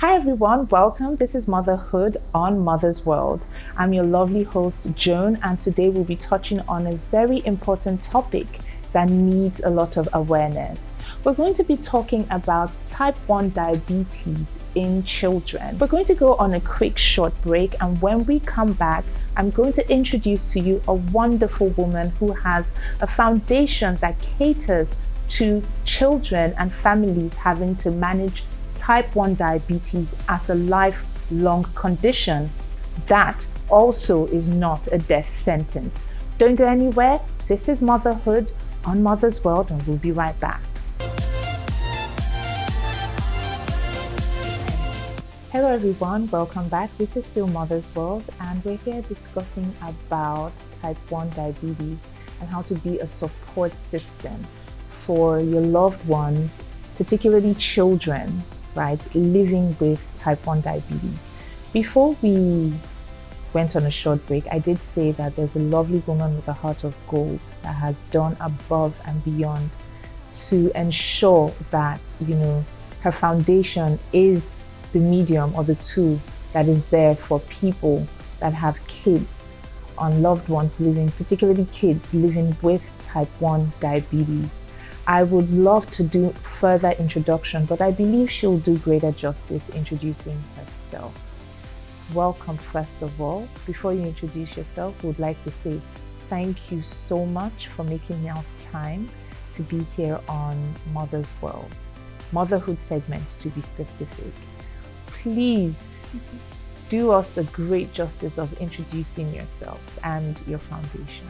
Hi everyone, welcome. This is Motherhood on Mother's World. I'm your lovely host, Joan, and today we'll be touching on a very important topic that needs a lot of awareness. We're going to be talking about type 1 diabetes in children. We're going to go on a quick short break, and when we come back, I'm going to introduce to you a wonderful woman who has a foundation that caters to children and families having to manage type 1 diabetes as a lifelong condition that also is not a death sentence. Don't go anywhere. This is Motherhood on Mother's World, and we'll be right back. Hello everyone, welcome back. This is still Mother's World, and we're here discussing about type 1 diabetes and how to be a support system for your loved ones, particularly children, right, living with type 1 diabetes. Before we went on a short break, I did say that there's a lovely woman with a heart of gold that has done above and beyond to ensure that, her foundation is the medium or the tool that is there for people that have kids and loved ones living, particularly kids living with type 1 diabetes. I would love to do further introduction, but I believe she'll do greater justice introducing herself. Welcome, first of all. Before you introduce yourself, would like to say thank you so much for making out time to be here on Mother's World. Motherhood segment, to be specific. Please do us the great justice of introducing yourself and your foundation.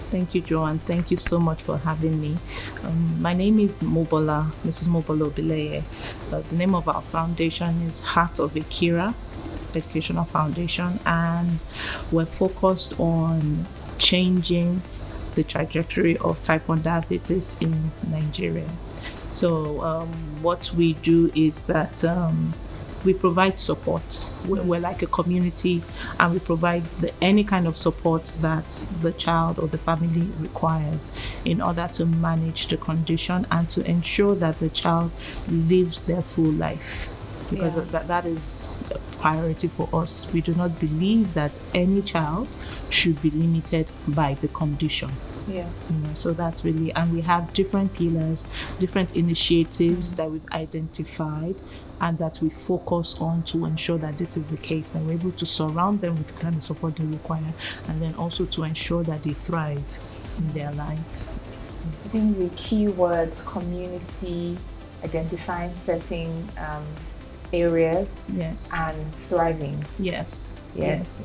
Thank you, Joanne. Thank you so much for having me. My name is Mrs Mobola Oduleye. The name of our foundation is Heart of Akira Educational Foundation, and we're focused on changing the trajectory of type 1 diabetes in Nigeria. So what we do is that we provide support. We're like a community, and we provide any kind of support that the child or the family requires in order to manage the condition and to ensure that the child lives their full life. Because that is a priority for us. We do not believe that any child should be limited by the condition. Yes. So that's really, and we have different pillars, different initiatives that we've identified and that we focus on to ensure that this is the case, and we're able to surround them with the kind of support they require, and then also to ensure that they thrive in their life. I think the key words: community, identifying certain areas, yes, and thriving. Yes.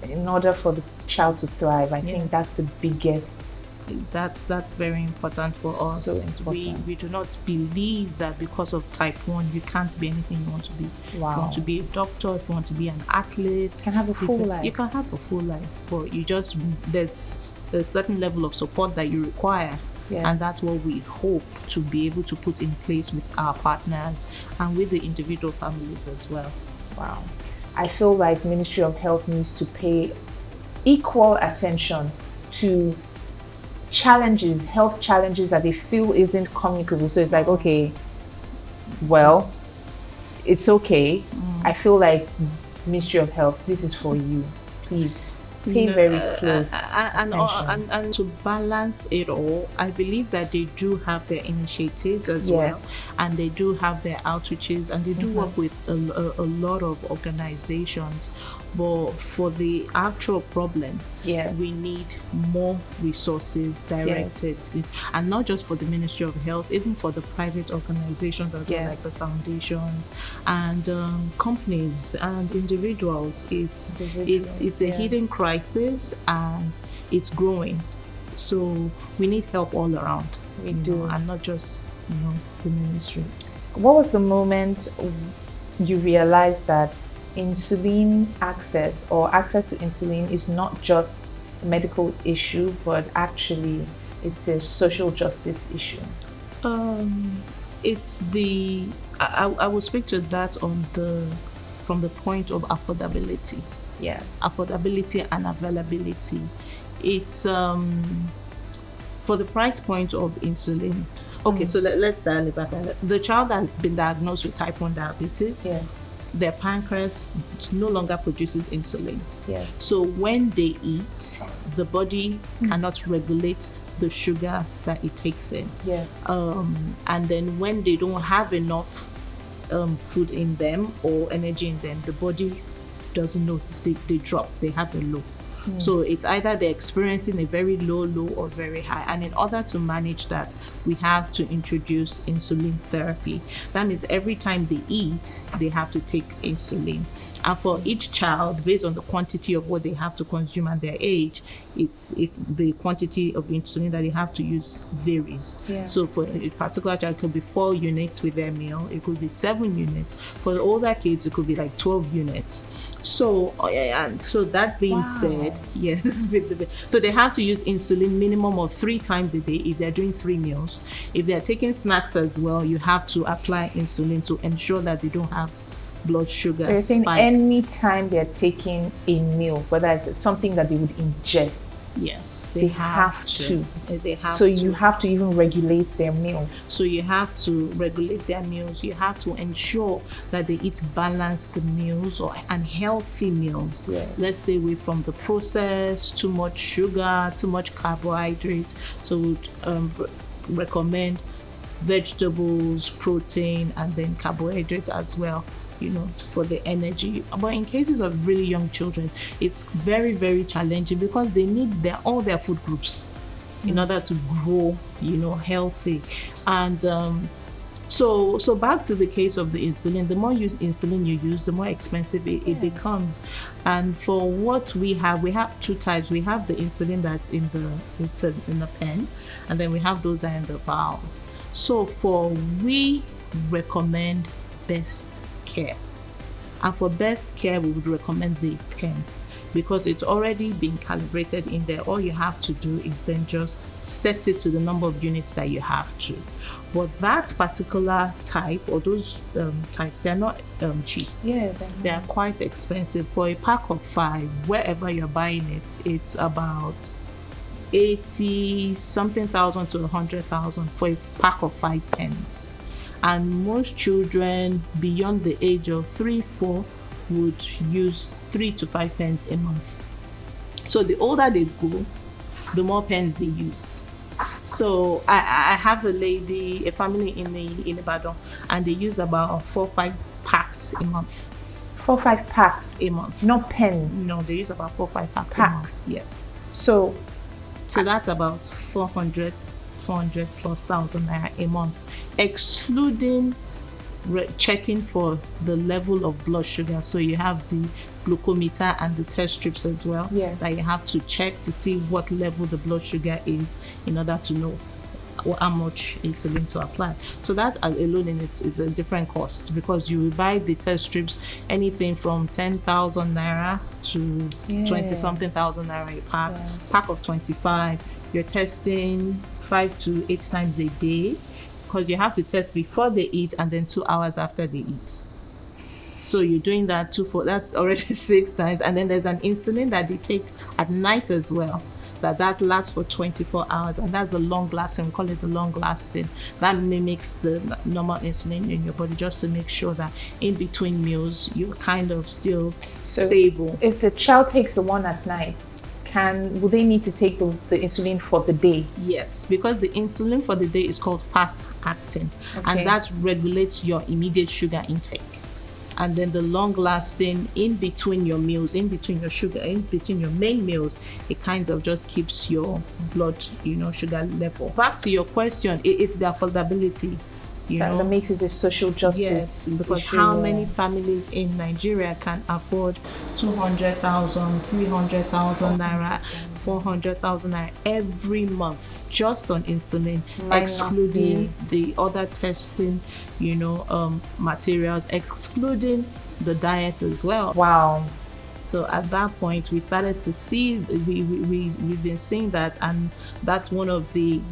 In order for the child to thrive, I think that's the biggest. That's very important for us. So important. We do not believe that because of type 1 you can't be anything you want to be. Wow. If you want to be a doctor, if you want to be an athlete, you can have a full life. You can have a full life, but there's a certain level of support that you require. Yes. And that's what we hope to be able to put in place with our partners and with the individual families as well. Wow. I feel like Ministry of Health needs to pay equal attention to health challenges that they feel isn't communicable. So it's like, okay, well, it's okay. I feel like Ministry of Health, this is for you. Please pay very close attention. And to balance it all, I believe that they do have their initiatives as well, and they do have their outreaches, and they do work with a lot of organizations. But for the actual problem, we need more resources directed, and not just for the Ministry of Health, even for the private organizations as well, like the foundations and companies and individuals. It's a hidden crisis, and it's growing. So we need help all around. We do, and not just the ministry. What was the moment you realized that insulin access or access to insulin is not just a medical issue, but actually it's a social justice issue? It's I will speak to that from the point of affordability. Yes. Affordability and availability. It's for the price point of insulin. Okay, so let's dial it back. The child that has been diagnosed with type 1 diabetes, their pancreas no longer produces insulin. Yes. So when they eat, the body cannot regulate the sugar that it takes in. Yes. And then when they don't have enough food in them or energy in them, the body doesn't know, they drop, they have a low. So it's either they're experiencing a very low or very high. And in order to manage that, we have to introduce insulin therapy. That means every time they eat, they have to take insulin. And for each child, based on the quantity of what they have to consume and their age, the quantity of insulin that they have to use varies. Yeah. So for a particular child, it could be 4 units with their meal. It could be 7 units. For the older kids, it could be like 12 units. So that being said, yes, so they have to use insulin minimum of 3 times a day if they're doing 3 meals. If they're taking snacks as well, you have to apply insulin to ensure that they don't have blood sugar So you're saying spikes. anytime they're taking a meal, whether it's something that they would ingest, Yes, they have to. They have So to. you have to even regulate their meals. So you have to regulate their meals. You have to ensure that they eat balanced meals and healthy meals. Yes. Let's stay away from the processed, too much sugar, too much carbohydrate. So we'd recommend vegetables, protein, and then carbohydrates as well, for the energy. But in cases of really young children, it's very, very challenging because they need all their food groups in order to grow, healthy. And so back to the case of the insulin, the more insulin you use, the more expensive it becomes. And for what we have 2 types. We have the insulin that's in the pen, and then we have those that are in the vials. So we recommend best care. And for best care, we would recommend the pen because it's already been calibrated in there. All you have to do is then just set it to the number of units that you have to. But that particular type or those types, they're not cheap. Yeah, they are quite expensive. For a pack of 5, wherever you're buying it, it's about 80 something thousand to 100,000 for a pack of 5 pens. And most children beyond the age of 3-4 would use 3 to 5 pens a month. So the older they go, the more pens they use. So I have a family in Ibadan, and they use about 4-5 packs a month. 4-5 packs a month. Not pens. No, they use about 4-5 packs a month. Yes. So that's about 400 plus thousand naira a month, excluding checking for the level of blood sugar. So you have the glucometer and the test strips as well. Yes. That you have to check to see what level the blood sugar is in order to know how much insulin to apply. So that alone in it's a different cost, because you will buy the test strips anything from 10,000 naira to 20 something thousand naira a pack. Yes. Pack of 25. You're testing 5 to 8 times a day, because you have to test before they eat and then 2 hours after they eat. So you're doing that that's already 6 times. And then there's an insulin that they take at night as well, that lasts for 24 hours, and that's the long lasting. We call it the long lasting. That mimics the normal insulin in your body, just to make sure that in between meals you're kind of still stable. If the child takes the one at night, will they need to take the insulin for the day? Yes, because the insulin for the day is called fast acting, and that regulates your immediate sugar intake. And then the long lasting, in between your meals, in between your sugar, in between your main meals, it kind of just keeps your blood, sugar level. Back to your question, it's the affordability. That makes it a social justice. Yes, because issue. how many families in Nigeria can afford 200,000, 300,000 naira, 400,000 naira every month just on insulin, excluding the other testing, materials, excluding the diet as well. Wow. So at that point, we started to see, we've been seeing that, and that's one of the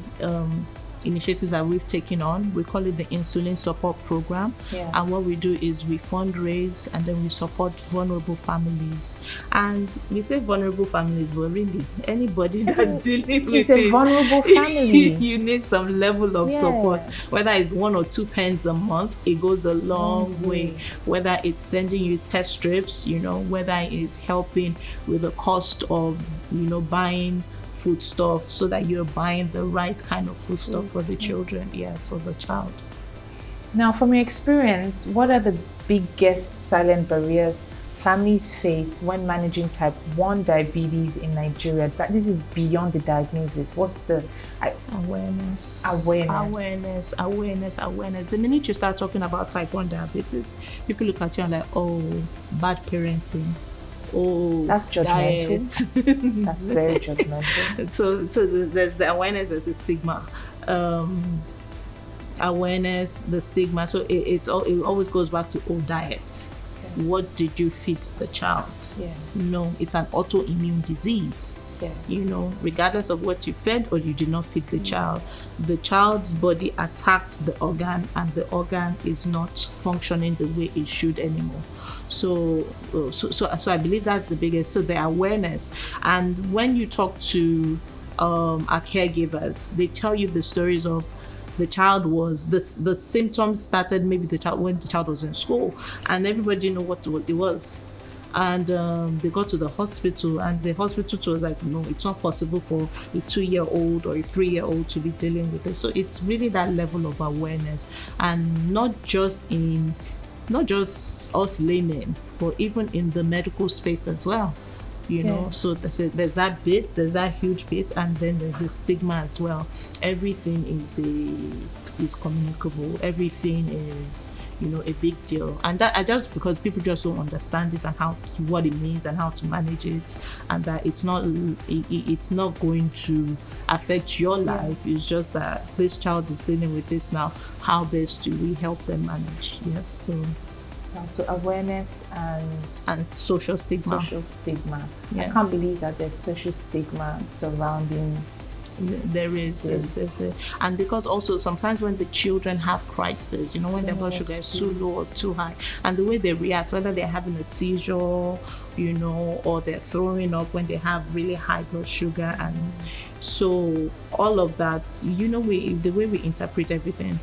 initiatives that we've taken on. We call it the Insulin Support Program. Yeah. And what we do is we fundraise and then we support vulnerable families. And we say vulnerable families, but really anybody that's dealing with It's a vulnerable family. you need some level of support. Whether it's 1 or 2 pence a month, it goes a long way. Whether it's sending you test strips, whether it's helping with the cost of, buying food stuff so that you're buying the right kind of food stuff for the children, for the child. Now, from your experience, what are the biggest silent barriers families face when managing type 1 diabetes in Nigeria? That this is beyond the diagnosis. What's the awareness? The minute you start talking about type 1 diabetes, people look at you and like, oh, bad parenting. Oh, that's judgmental. That's very judgmental. So there's the awareness, there's a stigma. Awareness, the stigma. So it always goes back to diet. Okay. What did you feed the child? No, it's an autoimmune disease. Regardless of what you fed or you did not feed the child, the child's body attacked the organ and the organ is not functioning the way it should anymore. So I believe that's the biggest. So the awareness. And when you talk to our caregivers, they tell you the stories of the child was the symptoms started maybe when the child was in school and everybody knew what it was. And they got to the hospital and the hospital was like, no, it's not possible for a 2-year-old or a 3-year-old to be dealing with it. So it's really that level of awareness, and not just us laymen, but even in the medical space as well. So there's that huge bit, and then there's a stigma as well. Everything is communicable. Everything is a big deal, and that just because people just don't understand it and what it means and how to manage it, and that it's not going to affect your life. It's just that this child is dealing with this now. How best do we help them manage? Yes, so awareness and social stigma. Yes. I can't believe that there's social stigma surrounding. There is, and because also sometimes when the children have crisis, when their blood sugar is too low or too high, and the way they react, whether they're having a seizure, or they're throwing up when they have really high blood sugar, and so all of that, the way we interpret everything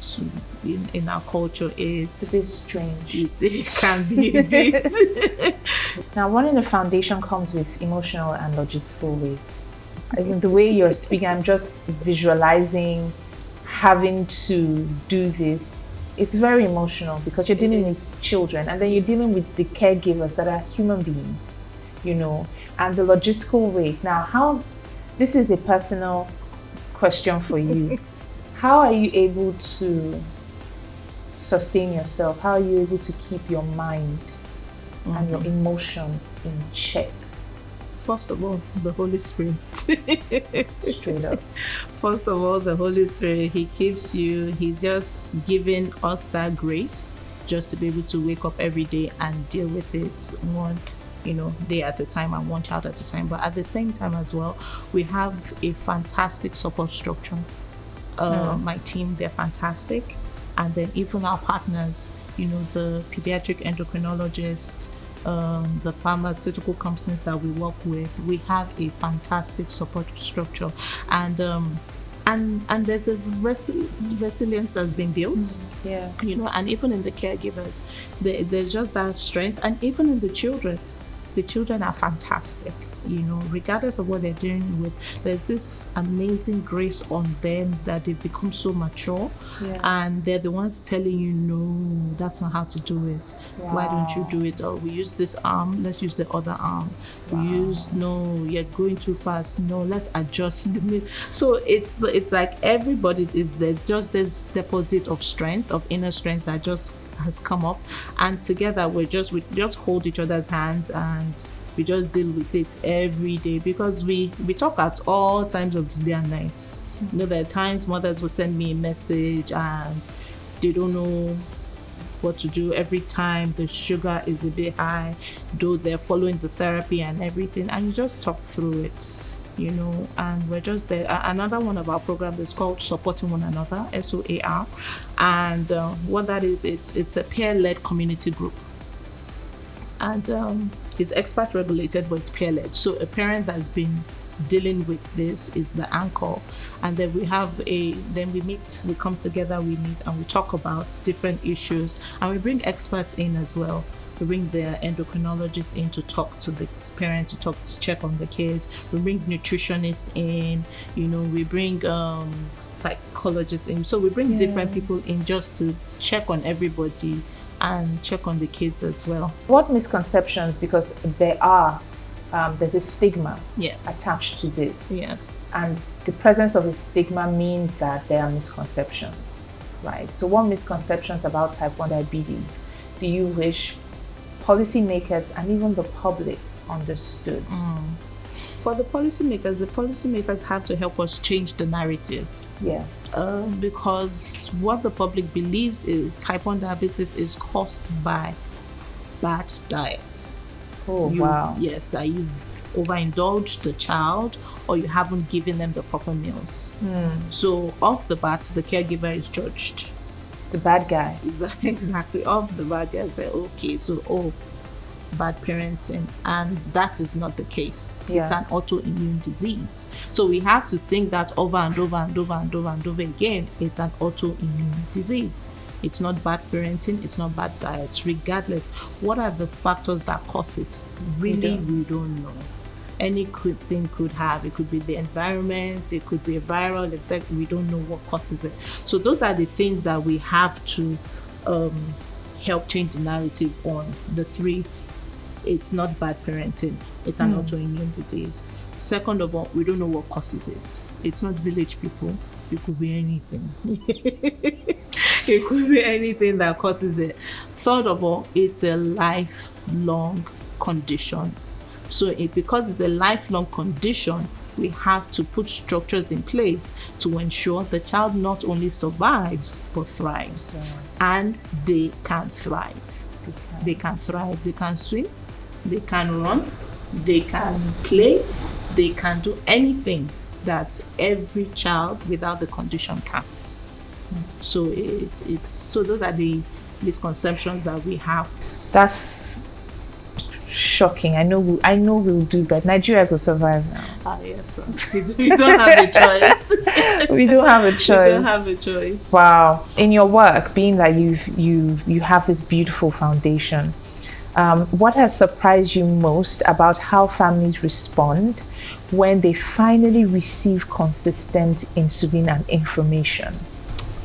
in our culture is a bit strange. It can be a bit. Now, running a foundation comes with emotional and logistical weight. I think the way you're speaking, I'm just visualizing having to do this. It's very emotional because you're dealing with children, and then you're dealing with the caregivers that are human beings, and the logistical weight. Now, this is a personal question for you. How are you able to sustain yourself? How are you able to keep your mind and your emotions in check? First of all, the Holy Spirit. Straight up. First of all, the Holy Spirit, He keeps you. He's just giving us that grace just to be able to wake up every day and deal with it one, day at a time and one child at a time. But at the same time as well, we have a fantastic support structure. My team, they're fantastic. And then even our partners, the pediatric endocrinologists, the pharmaceutical companies that we work with, we have a fantastic support structure, and there's a resilience that's been built. And even in the caregivers, there's just that strength, and even in the children are fantastic. Regardless of what they're dealing with, there's this amazing grace on them that they become so mature, and they're the ones telling you, no, that's not how to do it. Why don't you do it? Or we use this arm, let's use the other arm. No, you're going too fast. No, let's adjust. So it's like everybody is there, just this deposit of strength, of inner strength that just has come up, and together we just hold each other's hands, and we just deal with it every day, because we talk at all times of the day and night. There are times mothers will send me a message and they don't know what to do. Every time the sugar is a bit high, though they're following the therapy and everything, and you just talk through it. and we're just there. Another one of our programs is called Supporting One Another, SOAR, and what that is, it's a peer-led community group, and it's expert regulated, but it's peer-led. So a parent that's been dealing with this is the anchor, and then we come together, we meet and we talk about different issues, and we bring experts in as well. We bring the endocrinologist in to talk to the parent, to check on the kids. We bring nutritionists in, we bring psychologists in. So we bring different people in just to check on everybody and check on the kids as well. What misconceptions, because there's a stigma attached to this. Yes. And the presence of a stigma means that there are misconceptions, right? So what misconceptions about type 1 diabetes do you wish policymakers and even the public understood? For the policymakers have to help us change the narrative. Yes. Because what the public believes is type 1 diabetes is caused by bad diet. Wow. Yes, that you've overindulged the child or you haven't given them the proper meals. So off the bat, the caregiver is judged. The bad guy. Exactly. Off the bat, you say, okay, so bad parenting, and that is not the case. It's an autoimmune disease. So we have to sing that over and over and over and over and over again. It's an autoimmune disease. It's not bad parenting, it's not bad diets. Regardless, what are the factors that cause it? Really, we don't know. Any thing could have. It could be the environment, it could be a viral effect. We don't know what causes it. So those are the things that we have to help change the narrative on. The three: it's not bad parenting, it's an autoimmune disease. Second of all, we don't know what causes it. It's not village people. It could be anything. It could be anything that causes it. Third of all, it's a lifelong condition. So because it's a lifelong condition, we have to put structures in place to ensure the child not only survives, but thrives. And they can thrive. They can thrive. They can swim. They can run. They can play. They can do anything that every child without the condition can't. So so those are the misconceptions that we have. That's shocking. I know we'll do that. Nigeria will survive now. Yes, we don't have a choice. We don't have a choice. We don't have a choice. Wow. In your work, being that you have this beautiful foundation, what has surprised you most about how families respond when they finally receive consistent insulin and information?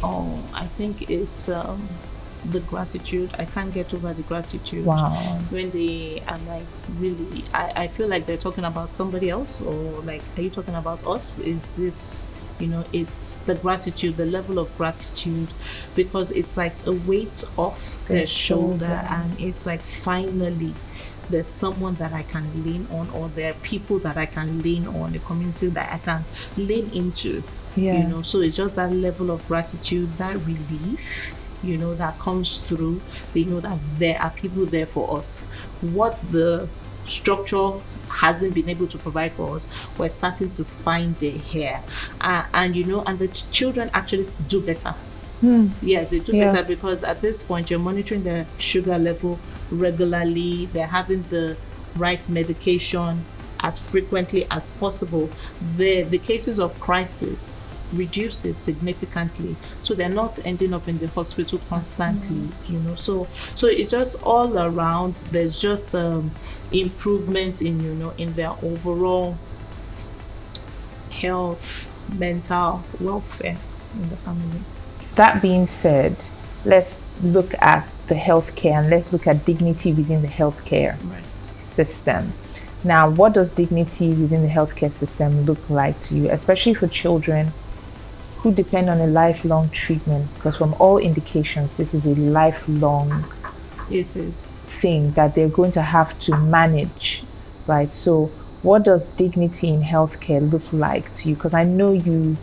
I think it's the gratitude. I can't get over the gratitude. Wow. When they are like, really, I feel like they're talking about somebody else, or like, are you talking about us? Is this, it's the gratitude, the level of gratitude, because it's like a weight off their shoulder, and it's like, finally there's someone that I can lean on, or there are people that I can lean on, a community that I can lean into. So it's just that level of gratitude, that relief, that comes through. They know that there are people there for us. What the structure hasn't been able to provide for us, we're starting to find it here. And the children actually do better. Yeah, they do better, because at this point you're monitoring their sugar level regularly. They're having the right medication as frequently as possible. The cases of crisis reduces significantly, so they're not ending up in the hospital constantly. So it's just all around. There's just improvement in their overall health, mental welfare in the family. That being said, let's look at the healthcare, and let's look at dignity within the healthcare system. Now, what does dignity within the healthcare system look like to you, especially for children who depend on a lifelong treatment? Because from all indications, this is a lifelong thing that they're going to have to manage, right? So what does dignity in healthcare look like to you? Because I know you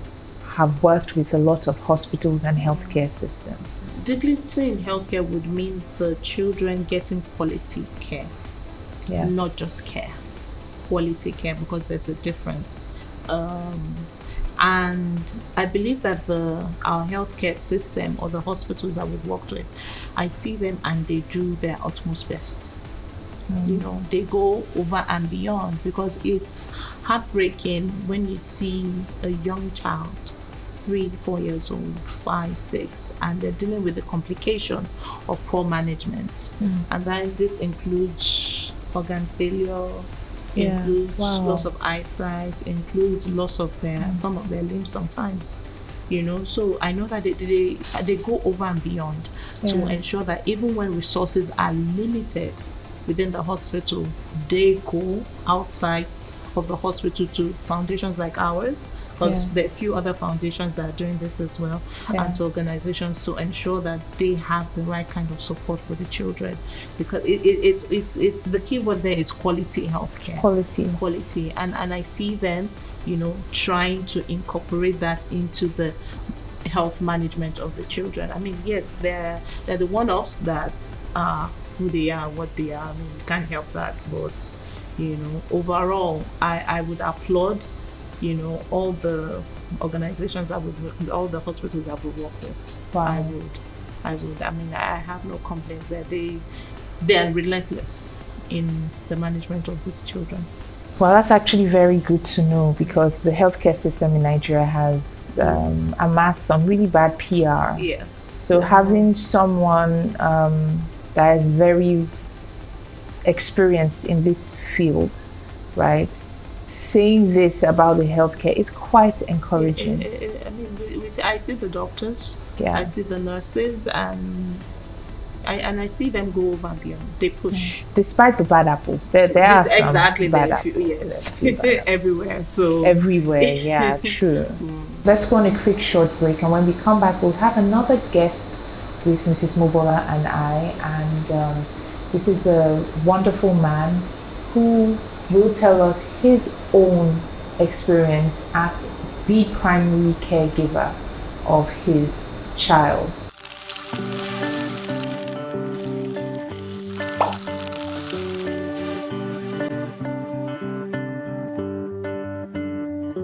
have worked with a lot of hospitals and healthcare systems. Dignity in healthcare would mean the children getting quality care, not just care, quality care, because there's a difference. And I believe that our healthcare system or the hospitals that we've worked with, I see them and they do their utmost best. You know, they go over and beyond, because it's heartbreaking when you see a young child, 3, 4 years old, 5, 6, and they're dealing with the complications of poor management. And then this includes organ failure, includes loss of eyesight, includes loss of some of their limbs sometimes. You know, so I know that they go over and beyond to ensure that even when resources are limited within the hospital, they go outside of the hospital to foundations like ours, because there are a few other foundations that are doing this as well, and to organizations to ensure that they have the right kind of support for the children, because it's the key word there is quality healthcare. Quality. And I see them, you know, trying to incorporate that into the health management of the children. I mean, yes, they're the one-offs that are who they are, what they are. I mean, we can't help that, but you know, overall, I would applaud, you know, all the organizations that would work, all the hospitals that would work with. I would. I mean, I have no complaints there. They are relentless in the management of these children. Well, that's actually very good to know, because the healthcare system in Nigeria has amassed some really bad PR. Yes. So having someone that is very experienced in this field, right, saying this about the healthcare is quite encouraging. I mean, I see the doctors, I see the nurses, and I see them go over and beyond. They push. Despite the bad apples, there are some exactly bad apples. Yes, everywhere. So everywhere, yeah, true. Let's go on a quick short break, and when we come back, we'll have another guest with Mrs. Mobola and I, and this is a wonderful man who will tell us his own experience as the primary caregiver of his child.